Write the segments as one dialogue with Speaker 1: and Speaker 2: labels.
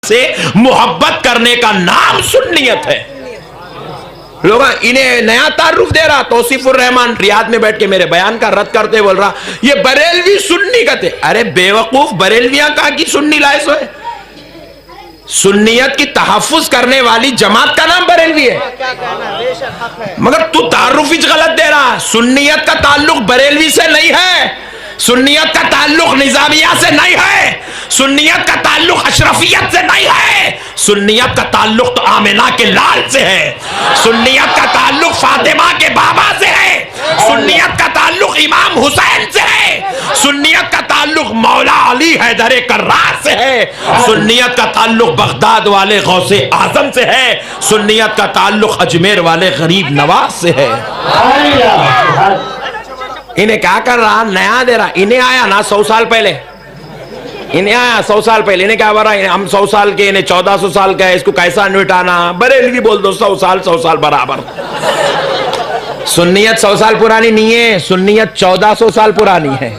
Speaker 1: से मोहब्बत करने का नाम सुन्नियत है। लोग इन्हें नया तारुफ दे रहा, तौसीफुर रहमान रियाद में बैठ के मेरे बयान का रद्द करते बोल रहा ये बरेलवी सुन्नी कहते। अरे बेवकूफ, बरेलवियां कहा कि सुन्नी लायस है? सुन्नियत की तहफ्फुज करने वाली जमात का नाम बरेलवी है, मगर तू तारुफ ही गलत दे रहा। सुन्नियत का ताल्लुक बरेलवी से नहीं है, सुन्नियत का ताल्लुक निजामिया से नहीं है, सुन्नियत का ताल्लुक अशरफियत से नहीं है, सुन्नियत का ताल्लुक तो आमिना के लाल से है, सुन्नियत का ताल्लुक फातिमा के बाबा से है, सुन्नियत का ताल्लुक इमाम हुसैन से है, सुन्नियत का ताल्लुक मौला अली हैदर कर्रार से है, सुन्नियत का ताल्लुक बगदाद वाले गौसे आजम से है, सुन्नियत का ताल्लुक अजमेर वाले गरीब नवाज से है। इन्हें क्या कर रहा, नया दे रहा। इन्हें आया ना 100 साल पहले, इन्हें आया 100 साल पहले, इन्हें क्या बोला हम 100 साल के, इन्हें 1400 साल का है, इसको कैसा निटाना। बरेलवी बोल दो 100 साल बराबर। सुन्नियत 100 साल पुरानी नहीं है, सुन्नियत 1400 साल पुरानी है।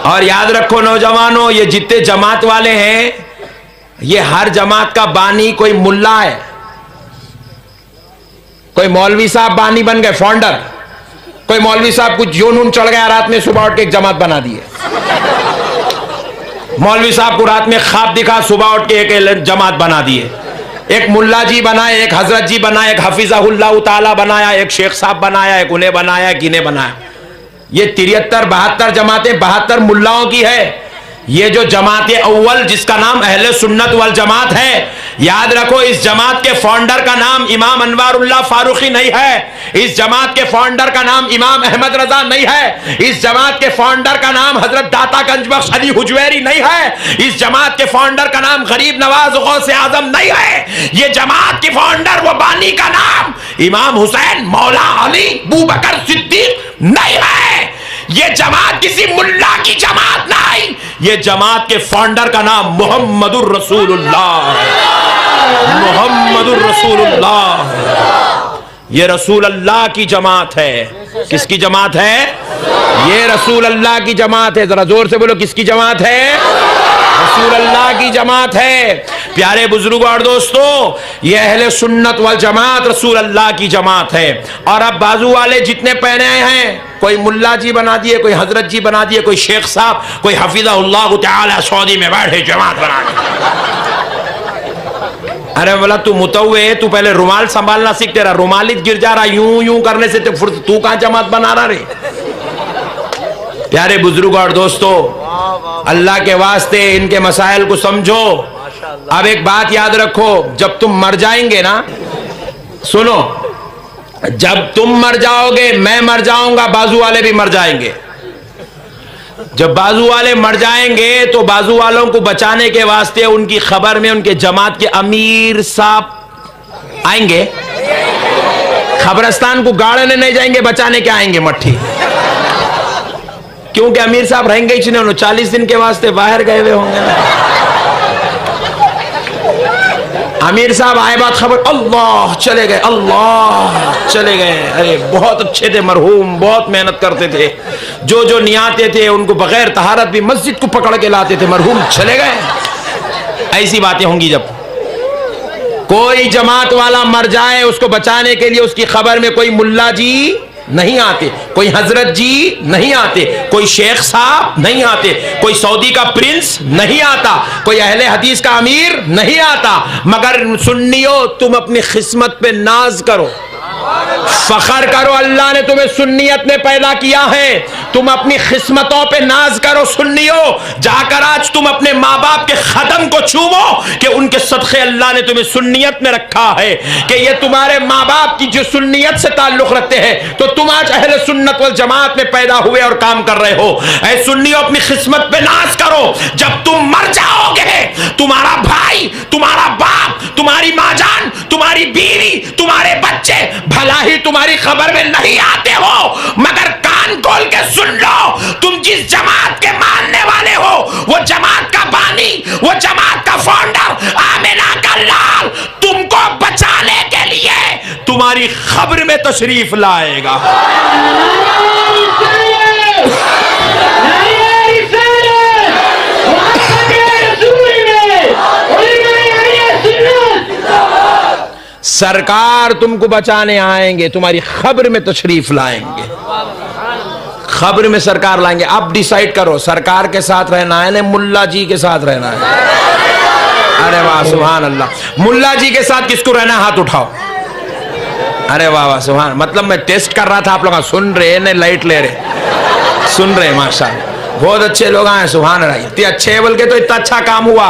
Speaker 1: और याद रखो नौजवानों, ये जितने जमात वाले हैं, ये हर जमात का बानी कोई मुल्ला है, कोई मौलवी साहब बानी बन गए, फाउंडर। कोई मौलवी साहब कुछ जोनून चढ़ गया, रात में सुबह उठ के एक जमात बना दिए। मौलवी साहब को रात में ख्वाब दिखा, सुबह उठ के एक जमात बना दिए। एक मुल्ला जी बनाए, एक हजरत जी बनाए, एक हफीज़हुल्लाह ताला बनाया, एक शेख साहब बनाया, एक उन्हें बनाया, किन्हें बनाया। ये 73-72 जमातें 72 मुल्लाओं की है। ये जो जमात अव्वल जिसका नाम अहले सुन्नत वल जमात है, याद रखो इस जमात के फाउंडर का नाम इमाम अनवारुल्लाह फारूकी नहीं है, इस जमात के फाउंडर का नाम इमाम अहमद रजा नहीं है, इस जमात के फाउंडर का नाम हजरत दाता गंजबख्श अली हुजवेरी नहीं है, इस जमात के फाउंडर का नाम गरीब नवाज गौसे आजम नहीं है। ये जमात के फाउंडर व बानी का नाम इमाम हुसैन मौला अली अबू बकर सिद्दीक नहीं है। ये जमात किसी मुल्ला की जमात नहीं, ये जमात के फाउंडर का नाम मोहम्मदुर रसूलुल्लाह, मोहम्मदुर रसूलुल्लाह। ये रसूल अल्लाह की जमात है। किसकी जमात है? ये रसूल अल्लाह की जमात है। जरा जोर से बोलो, किसकी जमात है? रसूल अल्लाह की जमात है। प्यारे बुजुर्गों और दोस्तों, ये अहले सुन्नत वल जमात रसूल अल्लाह की जमात है। और अब बाजू वाले जितने पहने हैं, कोई मुल्ला जी बना दिए, कोई हजरत जी बना दिए, कोई शेख साहब, कोई हफीज़हुल्लाह ताला सऊदी में बैठे जमात बना दी। अरे बोला तू मुतव्वे, तू पहले रुमाल संभालना सीख, तेरा रुमाल ही गिर जा रहा, यूं यूं करने से तू कहां जमात बना रहा रे। प्यारे बुजुर्गों और दोस्तों, अल्लाह के वास्ते इनके मसाइल को समझो। अब एक बात याद रखो, जब तुम मर जाएंगे ना, सुनो, जब तुम मर जाओगे, मैं मर जाऊंगा, बाजू वाले भी मर जाएंगे। जब बाजू वाले मर जाएंगे तो बाजू वालों को बचाने के वास्ते उनकी खबर में उनके जमात के अमीर साहब आएंगे। खबरस्तान को गाड़ने नहीं जाएंगे, बचाने के आएंगे मट्ठी, क्योंकि अमीर साहब रहेंगे ही नहीं, 40 दिन के वास्ते बाहर गए हुए होंगे ना। अमीर साहब आए बात खबर, अल्लाह चले गए, अल्लाह चले गए। अरे बहुत अच्छे थे मरहूम, बहुत मेहनत करते थे, जो जो नियाते थे उनको बगैर तहारत भी मस्जिद को पकड़ के लाते थे, मरहूम चले गए। ऐसी बातें होंगी जब कोई जमात वाला मर जाए, उसको बचाने के लिए उसकी खबर में कोई मुल्ला जी नहीं आते, कोई हजरत जी नहीं आते, कोई शेख साहब नहीं आते, कोई सऊदी का प्रिंस नहीं आता, कोई अहले हदीस का अमीर नहीं आता। मगर सुन्नियों, तुम अपनी किस्मत पे नाज करो, फखर करो, अल्लाह ने तुम्हें सुन्नियत में पैदा किया है। तुम अपनी किस्मतों पे नाज करो सुन्नियों। जाकर आज तुम अपने माँ बाप के कदम को चूमो कि उनके सदक़े अल्लाह ने तुम्हें सुन्नियत में रखा है, कि ये तुम्हारे माँ बाप की जो सुन्नियत से ताल्लुक रखते हैं, तो तुम आज अहले सुन्नत वल जमात में पैदा हुए और काम कर रहे हो। ऐ सुन्नियों, अपनी किस्मत पे नाज करो। जब तुम मर जाओगे, तुम्हारा भाई, तुम्हारा बाप, तुम्हारी माँ जान, तुम्हारी बीवी, तुम्हारे बच्चे भला ही तुम्हारी खबर में नहीं आते हो, मगर कान खोल के सुन लो, तुम जिस जमात के मानने वाले हो, वो जमात का बानी, वो जमात का फाउंडर, आमिना का लाल, तुमको बचाने के लिए तुम्हारी खबर में तशरीफ लाएगा। सरकार तुमको बचाने आएंगे, तुम्हारी खब्र में तशरीफ लाएंगे, खब्र में सरकार लाएंगे। अब डिसाइड करो सरकार के साथ रहना है ना मुल्ला जी के साथ रहना है। अरे वाह सुभान अल्लाह। मुल्ला जी के साथ किसको रहना है, हाथ उठाओ। अरे वाह वाह सुभान। मतलब मैं टेस्ट कर रहा था, आप लोग सुन रहे नहीं, लाइट ले रहे, सुन रहे, माशाल्लाह बहुत अच्छे लोग आए, सुभान अल्लाह। इतने अच्छे बोल के तो इतना अच्छा काम हुआ,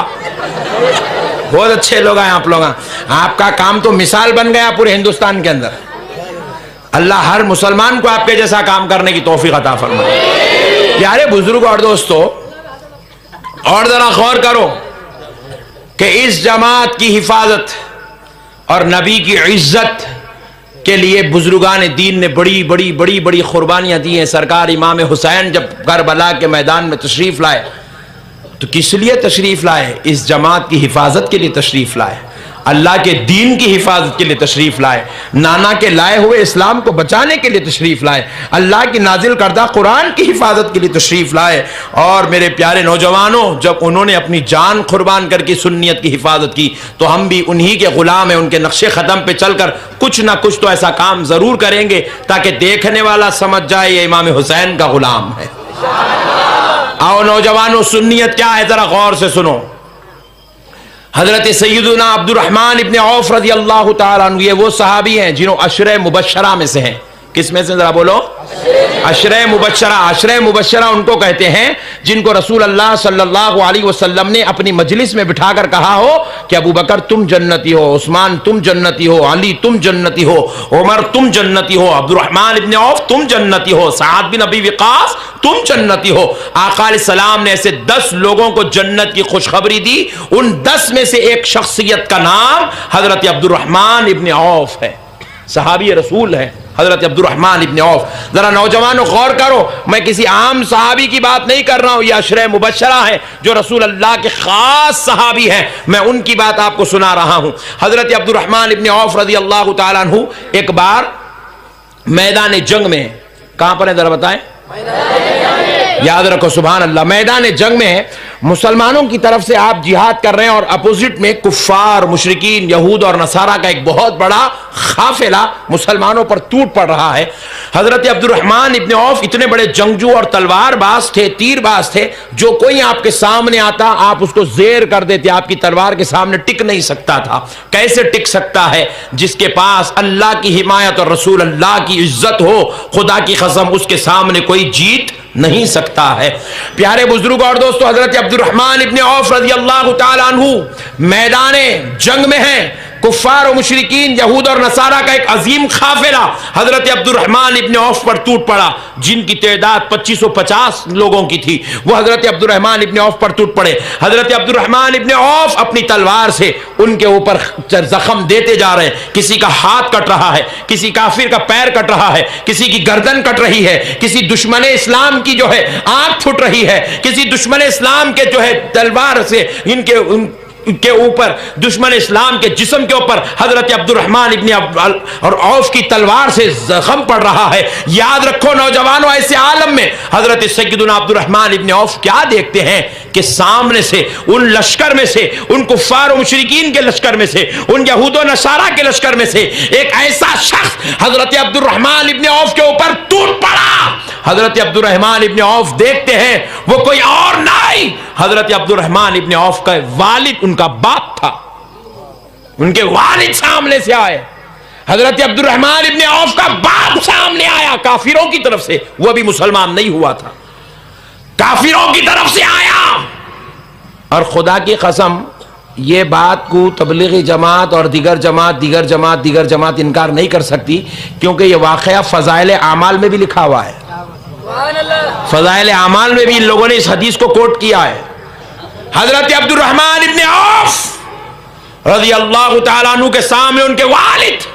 Speaker 1: बहुत अच्छे लोग आए आप लोग। आपका काम तो मिसाल बन गया पूरे हिंदुस्तान के अंदर। अल्लाह हर मुसलमान को आपके जैसा काम करने की तौफीक अता फरमाए। प्यारे बुजुर्ग और दोस्तों, और जरा गौर करो कि इस जमात की हिफाजत और नबी की इज्जत के लिए बुजुर्गान दीन ने बड़ी बड़ी बड़ी बड़ी कुर्बानियां दी हैं। सरकार इमाम हुसैन जब करबला के मैदान में तशरीफ लाए तो किस लिए तशरीफ लाए? इस जमात की हिफाजत के लिए तशरीफ लाए, अल्लाह के दीन की हिफाजत के लिए तशरीफ लाए, नाना के लाए हुए इस्लाम को बचाने के लिए तशरीफ लाए, अल्लाह की नाजिल करदा कुरान की हिफाजत के लिए तशरीफ लाए। और मेरे प्यारे नौजवानों, जब उन्होंने अपनी जान कुर्बान करके सुन्नियत की हिफाजत की तो हम भी उन्हीं के गुलाम हैं। उनके नक्शे कदम पे चलकर कुछ ना कुछ तो ऐसा काम जरूर करेंगे ताकि देखने वाला समझ जाए ये इमाम हुसैन का गुलाम है। आओ नौजवानों, सुन्नियत क्या है जरा गौर से सुनो। हजरत सैयदुना अब्दुर्रहमान इब्न औफ रज़ी अल्लाह तआला अन्हु, ये वो सहाबी हैं जिन्हों अशरे मुबश्शरा में से हैं। किस में से जरा बोलो? अशरे मुबश्शरा। अशरे मुबश्शरा उनको कहते हैं जिनको रसूल अल्लाह सल्लल्लाहु अलैहि वसल्लम ने अपनी मजलिस में बिठाकर कहा हो कि अबू बकर तुम जन्नती हो, उस्मान तुम जन्नती हो, अली तुम जन्नती हो, उमर तुम जन्नती हो, अब्दुर्रहमान इब्न औफ तुम जन्नती हो, साद बिन अबी वक़ास तुम जन्नती हो। आका अलैहिस्सलाम ने ऐसे 10 लोगों को जन्नत की खुशखबरी दी। उन 10 में से एक शख्सियत का नाम हजरत अब्दुर्रहमान इब्न औफ है, सहाबी रसूल है हजरत अब्दुर्रहमान इब्न औफ। जरा नौजवानों गौर करो, मैं किसी आम सहाबी की बात नहीं कर रहा हूं, ये अशरे मुबश्शरा है जो रसूल अल्लाह के खास सहाबी हैं, मैं उनकी बात आपको सुना रहा हूं। हजरत अब्दुर्रहमान इब्न औफ रज़ी अल्लाह तआला अन्हु एक बार मैदान जंग में, कहां पर है जरा बताएं, याद रखो सुभान अल्लाह, मैदान जंग में मुसलमानों की तरफ से आप जिहाद कर रहे हैं और अपोजिट में कुफ्फार मुशरिकीन यहूद और नसारा का एक बहुत बड़ा काफिला मुसलमानों पर टूट पड़ रहा है। हजरत अब्दुर्रहमान इब्न औफ इतने बड़े जंगजू और तलवारबाज थे, तीरबाज थे, जो कोई आपके सामने आता आप उसको जेर कर देते, आपकी तलवार के सामने टिक नहीं सकता था। कैसे टिक सकता है? जिसके पास अल्लाह की हिमायत और रसूल अल्लाह की इज्जत हो, खुदा की कसम उसके सामने कोई जीत नहीं सकता है। प्यारे बुजुर्ग और दोस्तों, हजरत अब्दुर्रहमान इब्न औफ रज़ी अल्लाह तआला अन्हु मैदाने जंग में हैं। कुफ्फार और मुशरिकीन यहूद और नसारा का एक अजीम काफिला हजरत अब्दुर्रहमान इब्न औफ पर टूट पड़ा, जिनकी तादाद 2550 लोगों की थी। वो हजरत अब्दुर्रहमान इब्न औफ पर टूट पड़े। हजरत अब्दुर्रहमान इब्न औफ अपनी तलवार से उनके ऊपर जख्म देते जा रहे हैं। किसी का हाथ कट रहा है, किसी काफिर का पैर कट रहा है, किसी की गर्दन कट रही है, किसी दुश्मन इस्लाम की जो है आंख फुट रही है, किसी दुश्मन इस्लाम के जो है तलवार से के ऊपर दुश्मन इस्लाम के जिस्म के ऊपर हजरत अब्दुर्रहमान इब्न और औफ की तलवार से जख्म पड़ रहा है। याद रखो नौजवानों, ऐसे आलम में हजरत सैयदुना अब्दुर्रहमान इब्न औफ क्या देखते हैं कि सामने से उन लश्कर में से, उन कुफ्फार और मुशरिकीन के लश्कर में से, उन यहूद और नसारा के लश्कर में से एक ऐसा शख्स हजरत अब्दुर्रहमान इब्न औफ के ऊपर टूट पड़ा। हजरत अब्दुर्रहमान इब्न औफ देखते हैं वो कोई और नहीं, हजरत अब्दुर्रहमान इब्न औफ का वालिद, उनका बाप था। उनके वालिद सामने से आए, हजरत अब्दुर्रहमान इब्न औफ का बाप सामने आया काफिरों की तरफ से, वह भी मुसलमान नहीं हुआ था, काफिरों की तरफ से आया। और खुदा की कसम ये बात को तबलीगी जमात और दीगर जमात इनकार नहीं कर सकती, क्योंकि ये वाकया फजाइल आमाल में भी लिखा हुआ है। फजाइल आमाल में भी इन लोगों ने इस हदीस को कोट किया है। हजरत अब्दुर्रहमान इब्न औफ रज़ी अल्लाह तआला अन्हु के सामने उनके वालिद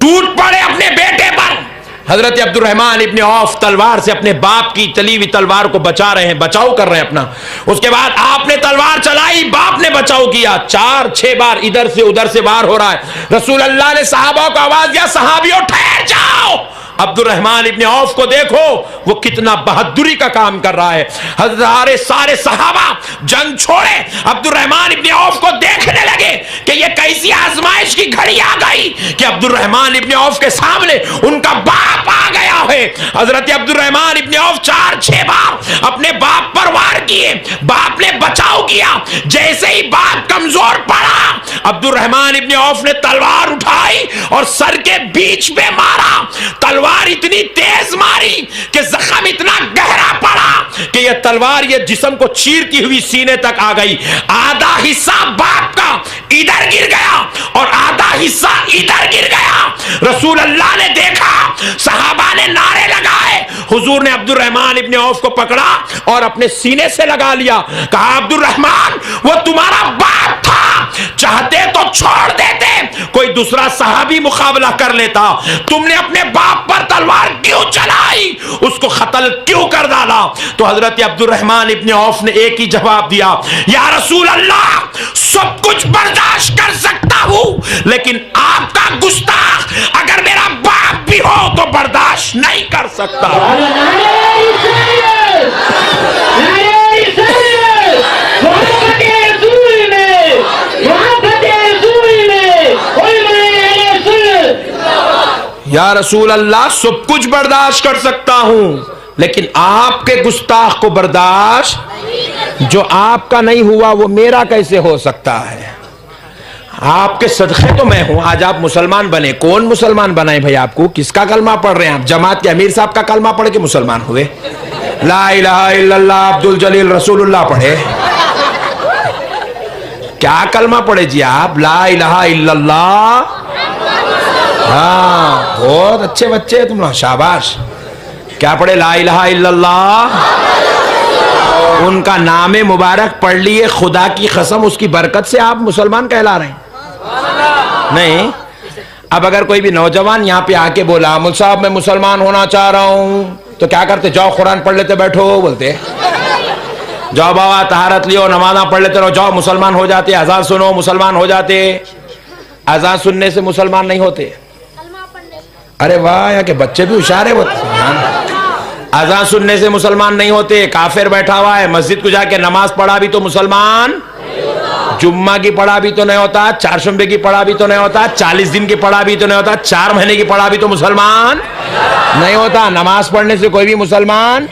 Speaker 1: टूट पड़े अपने बेटे पर। हजरत अब्दुर्रहमान इब्न औफ तलवार से अपने बाप की चली हुई तलवार को बचा रहे हैं, बचाव कर रहे हैं अपना। उसके बाद आपने तलवार चलाई, बाप ने बचाव किया, 4-6 बार इधर से उधर से वार हो रहा है। रसूल अल्लाह ने सहाबा को आवाज दिया, सहाबियों ठहर जाओ। अब्दुर्रहमान इब्न औफ को देखो वो कितना बहादुरी का काम कर रहा है। सारे सहाबा जंग छोड़े, अब्दुर्रहमान इब्न औफ को देखने लगे कि ये कैसी आजमाइश की घड़ी घड़ी आ गई कि अब्दुर्रहमान इब्न औफ के सामने उनका बाप आ गया है। हजरत अब्दुर्रहमान इब्न औफ 4-6 बार अपने बाप पर वार किए, बाप ने बचाव किया। जैसे ही बाप कमजोर पड़ा, अब्दुर्रहमान इब्न औफ ने तलवार उठाई और सर के बीच में मारा। तलवार इतनी तेज मारी कि जख्म इतना गहरा पड़ा कि यह तलवार यह जिस्म को चीरती हुई सीने तक आ गई। आधा हिस्सा बाप का इधर गिर गया और आधा हिस्सा इधर गिर गया। रसूल अल्लाह ने देखा, सहाबा ने नारे लगाए। हुजूर ने अब्दुर्रहमान इब्न औफ को पकड़ा और अपने सीने से लगा लिया। कहा, अब्दुर्रहमान, वो तुम्हारा बाप था, चाहते तो छोड़ देते, कोई दूसरा सहाबी मुकाबला कर लेता। तुमने अपने बाप पर तलवार क्यों चलाई, उसको कत्ल क्यों कर डाला? तो हजरत अब्दुर्रहमान इब्न औफ ने एक ही जवाब दिया, या रसूल अल्लाह, सब कुछ बर्दाश्त कर सकता हूं, लेकिन आपका गुस्ताख अगर मेरा बाप भी हो तो बर्दाश्त नहीं कर सकता। या रसूल अल्लाह, सब कुछ बर्दाश्त कर सकता हूं, लेकिन आपके गुस्ताख को बर्दाश्त, जो आपका नहीं हुआ वो मेरा कैसे हो सकता है? आपके सदक़े तो मैं हूं, आज आप मुसलमान बने। कौन मुसलमान बनाए भाई आपको? किसका कलमा पढ़ रहे हैं आप? जमात के अमीर साहब का कलमा पढ़ के मुसलमान हुए? ला इलाहा इल्लल्लाह अब्दुल जलील रसूलुल्लाह पढ़े? क्या कलमा पढ़े जी आप? ला इलाहा इल्लल्लाह। हाँ, बहुत अच्छे बच्चे तुम लोग, शाबाश। क्या पढ़े? ला इलाहा इल्लल्लाह। उनका नाम मुबारक पढ़ लिए, खुदा की कसम उसकी बरकत से आप मुसलमान कहला रहे हैं। नहीं, अब अगर कोई भी नौजवान यहाँ पे आके बोला, मुल साहब मैं मुसलमान होना चाह रहा हूं, तो क्या करते? जाओ कुरान पढ़ लेते, बैठो बोलते। जाओ बाबा तहारत लियो, नमाज़ा पढ़ लेते रहो, जाओ मुसलमान हो जाते। अजान सुनो, मुसलमान हो जाते। अजान सुनने से मुसलमान नहीं होते। अरे वाह, यहाँ के बच्चे भी होशियार है। अजान सुनने से मुसलमान नहीं होते। काफिर बैठा हुआ है, मस्जिद को जाके नमाज पढ़ा भी तो मुसलमान, जुम्मा की पढ़ा भी तो नहीं होता, चारशंबे की पढ़ा भी तो नहीं होता, 40 दिन की पढ़ा भी तो नहीं होता, 4 महीने की पढ़ा भी तो मुसलमान नहीं होता। नमाज पढ़ने से कोई भी मुसलमान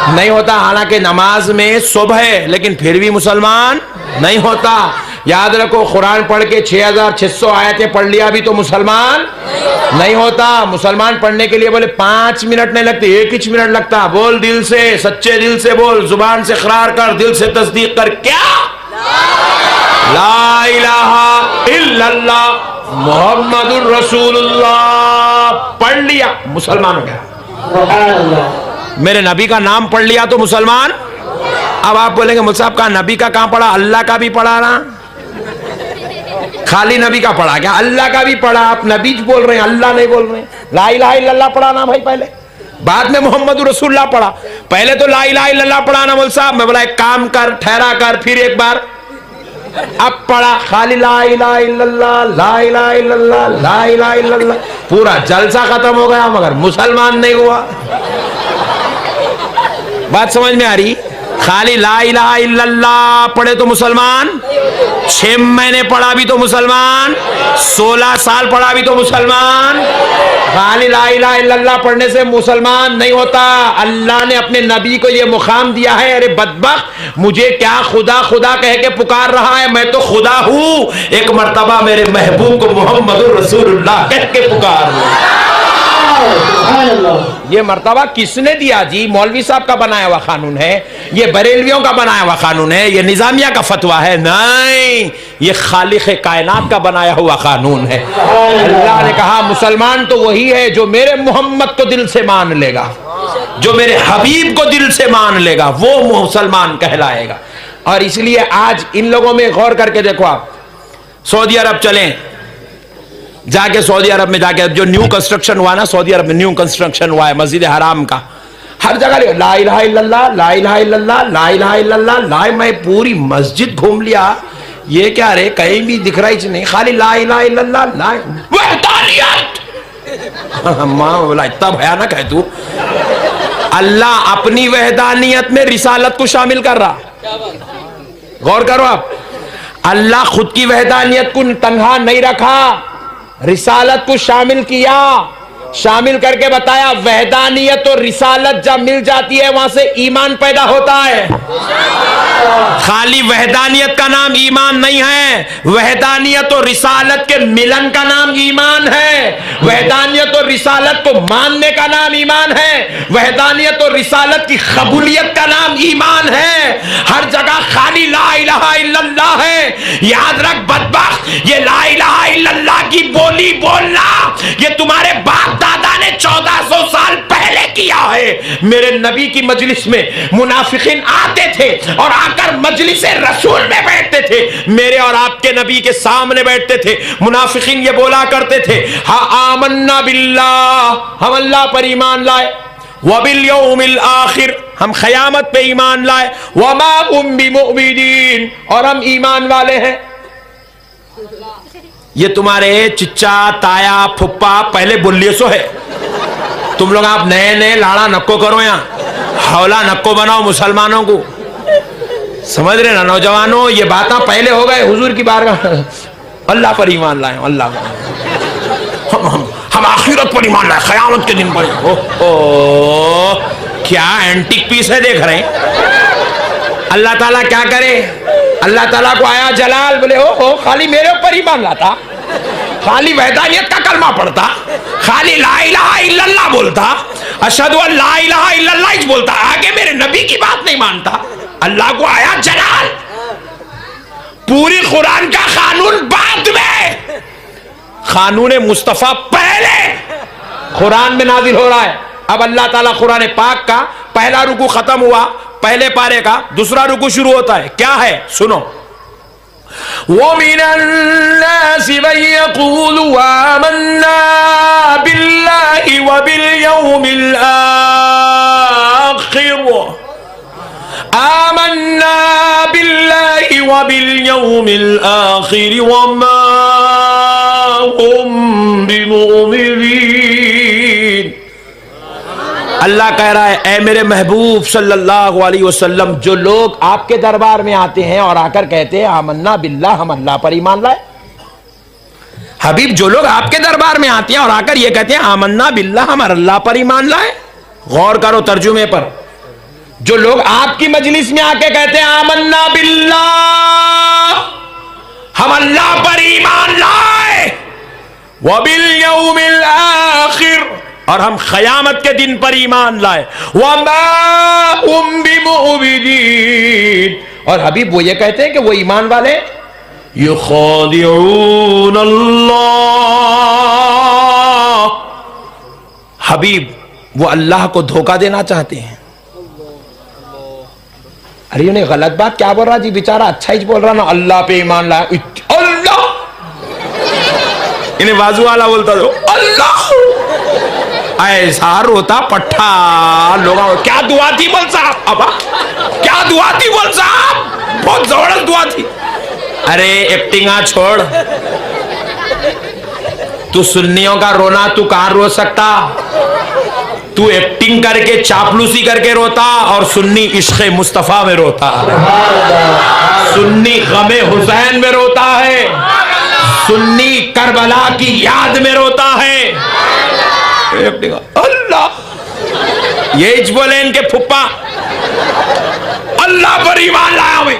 Speaker 1: नहीं होता। हालांकि नमाज में शुभ है, लेकिन फिर भी मुसलमान नहीं होता। याद रखो, कुरान पढ़ के 6600 आयतें पढ़ लिया भी तो मुसलमान नहीं होता। मुसलमान पढ़ने के लिए बोले 5 मिनट नहीं लगते, 1 मिनट लगता। बोल दिल से, सच्चे दिल से बोल, जुबान से इकरार कर, दिल से तस्दीक कर, क्या ला इलाहा इल्लल्लाह मुहम्मदुर रसूलुल्लाह पढ़ लिया, मुसलमान हो गया। मेरे नबी का नाम पढ़ लिया तो मुसलमान। अब आप बोलेंगे, मुसाहब का नबी का कहां पढ़ा? अल्लाह का भी पढ़ा ना, खाली नबी का पढ़ा क्या? अल्लाह का भी पढ़ा। आप नबी बोल रहे हैं, अल्लाह नहीं बोल रहे हैं। ला इलाहा इल्लल्लाह पढ़ा ना भाई पहले, बाद में मोहम्मद रसूलुल्लाह पढ़ा। पहले तो ला इलाहा इल्लल्लाह पढ़ा ना मौलवी साहब। मैं बोला एक काम कर, ठहरा कर, फिर एक बार अब पढ़ा खाली ला इलाहा इल्लल्लाह, ला इलाहा इल्लल्लाह, ला इलाहा इल्लल्लाह। पूरा जलसा खत्म हो गया, मगर मुसलमान नहीं हुआ। बात समझ में आ रही? खाली ला इलाहा इल्लल्लाह पढ़े तो मुसलमान, 6 महीने पढ़ा भी तो मुसलमान, 16 साल पढ़ा भी तो मुसलमान। खाली ला इलाहा इल्लल्लाह पढ़ने से मुसलमान नहीं होता। अल्लाह ने अपने नबी को यह मुकाम दिया है, अरे बदबख्त, मुझे क्या खुदा खुदा कह के पुकार रहा है? मैं तो खुदा हूं। एक मर्तबा मेरे महबूब को मोहम्मदुर रसूलुल्लाह कह के पुकार। ये मर्तबा किसने दिया जी? मौलवी साहब का बनाया हुआ कानून है? ये बरेलवियों का बनाया हुआ कानून है? ये निजामिया का फतवा है? नहीं, ये खालिक कायनात का बनाया हुआ कानून है। अल्लाह ने कहा मुसलमान तो वही है जो मेरे मोहम्मद को दिल से मान लेगा, जो मेरे हबीब को दिल से मान लेगा, वो मुसलमान कहलाएगा। और इसलिए आज इन लोगों में गौर करके देखो, आप सऊदी अरब चलें, जाके सऊदी अरब में जाके जो न्यू कंस्ट्रक्शन हुआ ना, सऊदी अरब में न्यू कंस्ट्रक्शन हुआ है मस्जिद हराम का, हर जगह ला इलाहा इल्लल्लाह, ला इलाहा इल्लल्लाह, ला इलाहा इल्लल्लाह, ला। मैं पूरी मस्जिद घूम लिया, ये क्या रे, कहीं भी दिख रहा ही नहीं, खाली ला इलाहा इल्लल्लाह, ला वहदानियत। मां बोला इतना भयानक है तू। अल्लाह अपनी वहदानियत में रिसालत को शामिल कर रहा। गौर करो आप, अल्लाह खुद की वहदानियत को तन्हा नहीं रखा, रिसालत को शामिल किया, शामिल करके बताया वहदानियत और रिसालत जब मिल जाती है वहां से ईमान पैदा होता है। खाली वहदानियत का नाम ईमान नहीं है, वहदानियत और रिसालत के मिलन का नाम ईमान है। वहदानियत और रिसालत को मानने का नाम ईमान है। वहदानियत और रिसालत की कबूलियत का नाम ईमान है। हर जगह खाली ला इलाहा इल्लल्लाह है। याद रख बदबख्त, ये ला इलाहा इल्लल्लाह की बोली बोलना ये तुम्हारे बाप दादा ने 1400 साल पहले किया है। मेरे नबी की मजलिस में मुनाफिकीन आते थे और आकर मजलिस रसूल में बैठते थे। मेरे और आपके नबी के सामने बैठते थे। मुनाफिकीन ये बोला करते थे, हा आमन्ना बिल्लाह, हम अल्लाह पर ईमान लाए, व बिल यौमिल आखिर, हम क़यामत पे ईमान लाए, व मा हुम बिमुमिनीन, और हम ईमान वाले हैं। ये तुम्हारे चिच्चा ताया फुप्पा पहले बोलिए सो है। तुम लोग आप नए नए लाड़ा नक्को करो, यहाँ हौला नक्को बनाओ मुसलमानों को, समझ रहे ना नौजवानों। ये बातें पहले हो गए हुजूर की बारगाह। अल्लाह पर ईमान लाए, अल्लाह हम आखिरत पर ईमान लाए, क़यामत के दिन पर। ओह क्या एंटीक पीस है देख रहे हैं। अल्लाह ताला क्या करे, अल्लाह ताला को आया जलाल, बोले ओ खाली मेरे ऊपर ईमान लाता, खाली वहदानियत का कलमा पढ़ता, खाली ला इलाहा इल्लल्लाह बोलता, अशहदु अन ला इलाहा इल्लल्लाह ही बोलता, आगे मेरे नबी की बात नहीं मानता। अल्लाह को आया जलाल। पूरी कुरान का कानून बाद में, कानून मुस्तफा पहले कुरान में नाजिल हो रहा है। अब अल्लाह ताला कुरान पाक का पहला रुकू खत्म हुआ, पहले पारे का दूसरा रुकू शुरू होता है। क्या है सुनो, वो मिनन्नासि मन यक़ूलु आमन्ना बिल्लाहि व बिल यौमिल आखिर, आमन्ना बिल्लाहि व बिल यौमिल आखिर व मा हुम बिमुमिनीन। अल्लाह कह रहा है, ऐ मेरे महबूब सल्लल्लाहु अलैहि वसल्लम, जो लोग आपके दरबार में आते हैं और आकर कहते हैं आमन्ना बिल्लाह, हम अल्लाह पर ईमान लाए। हबीब, जो लोग आपके दरबार में आते हैं और आकर ये कहते हैं आमन्ना बिल्लाह, हम अल्लाह पर ईमान लाए, गौर करो तर्जुमे पर। जो लोग आपकी मजलिस में आके कहते हैं आमन्ना बिल्लाह, हम अल्लाह पर ईमान लाए, व बिल यौमिल आखिर, और हम क़यामत के दिन पर ईमान लाए, व मा हुम बिमुमिनीन, और हबीब वो ये कहते हैं कि वो ईमान वाले युखादिऊन अल्लाह, हबीब वो अल्लाह को धोखा देना चाहते हैं। अरे उन्हें गलत बात क्या बोल रहा जी, बेचारा अच्छा ही बोल रहा ना, अल्लाह पे ईमान लाया, अल्लाह, इन्हें बाजू वाला बोलता दो अल्लाह, ऐसा रोता पट्टा लोग। क्या दुआ थी बोल साहब, अब क्या दुआ थी बोल साहब, बहुत जबरदस्त दुआ थी। अरे एक्टिंगा छोड़, तू सुन्नियों का रोना तू कहां रो सकता, तू एक्टिंग करके चापलूसी करके रोता, और सुन्नी इश्क़े मुस्तफा में रोता है, सुन्नी गमे हुसैन में रोता है, सुन्नी करबला की याद में रोता है। अल्लाह, ये बोले इनके फुप्पा, अल्लाह पर ईमान लाया मैं,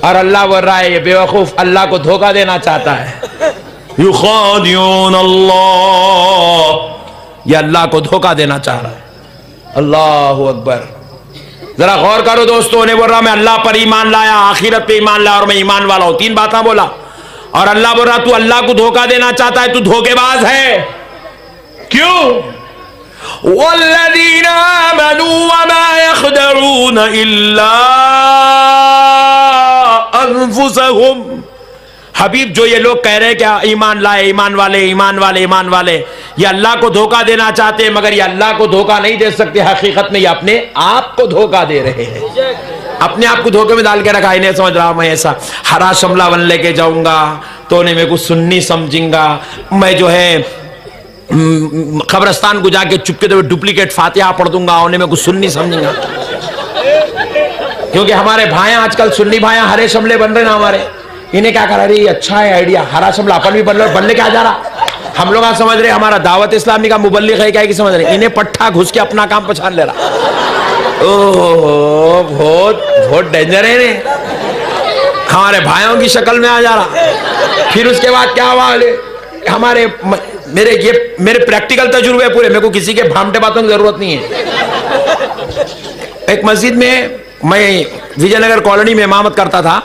Speaker 1: और अल्लाह बोल रहा है ये बेवकूफ अल्लाह को धोखा देना चाहता है। युखादिऊन अल्लाह, ये अल्लाह को धोखा देना चाह रहा है। अल्लाहु अकबर। जरा गौर करो दोस्तों, ने बोल रहा मैं अल्लाह पर ईमान लाया, आखिरत पे ईमान लाया, और मैं ईमान वाला हूं, तीन बातें बोला। और अल्लाह बोल रहा तू अल्लाह को धोखा देना चाहता है, तू धोखेबाज है। क्यों? वल्लज़ीना आमनू वमा यख़दऊन इल्ला अनफुसहुम, हबीब जो ये लोग कह रहे हैं क्या ईमान लाए, ईमान वाले, ईमान वाले, ईमान वाले, ये अल्लाह को धोखा देना चाहते हैं, मगर ये अल्लाह को धोखा नहीं दे सकते। हकीकत में ये अपने आप को धोखा दे रहे हैं, अपने आप को धोखे में डाल के रखा। इन्हें समझ रहा मैं ऐसा हरा शमला बन लेके जाऊंगा तो उन्हें मेरे को सुन्नी समझेंगा, मैं जो है कब्रस्तान को जाके चुपके तो डुप्लीकेट फातिहा पढ़ दूंगा, उन्हें मेरे को सुन्नी समझेंगा। क्योंकि हमारे भाई आजकल सुन्नी भाई हरे शमले बन रहे ना हमारे, इन्हें क्या करा रही, अच्छा है आइडिया, हरा शमला अपन भी बनने क्या जा रहा। हम लोग समझ रहे हमारा दावत इस्लामी का मुबल्लिग है, क्या है कि समझ रहे, इन्हें पट्टा घुस के अपना काम पहचान ले रहा। ओहो, बहुत बहुत डेंजर है ने, हमारे भाइयों की शक्ल में आ जा रहा। फिर उसके बाद क्या हुआ, हमारे मेरे प्रैक्टिकल तजुर्बे पूरे, मेरे को किसी के भामटे बातों की जरूरत नहीं है। एक मस्जिद में मैं विजयनगर कॉलोनी में इमामत करता था,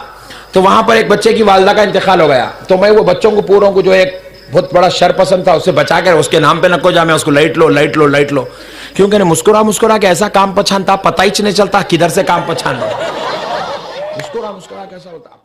Speaker 1: तो वहां पर एक बच्चे की वालदा का इंतकाल हो गया, तो मैं वो बच्चों को पूरों को जो एक बहुत बड़ा शर पसंद था उससे बचा कर उसके नाम पे नको जा, मैं उसको लाइट लो लाइट लो लाइट लो, क्योंकि मुस्कुरा मुस्कुरा के ऐसा काम पहचानता, पता ही नहीं चलता किधर से काम पहचान, मुस्कुरा मुस्कुरा कैसा होता।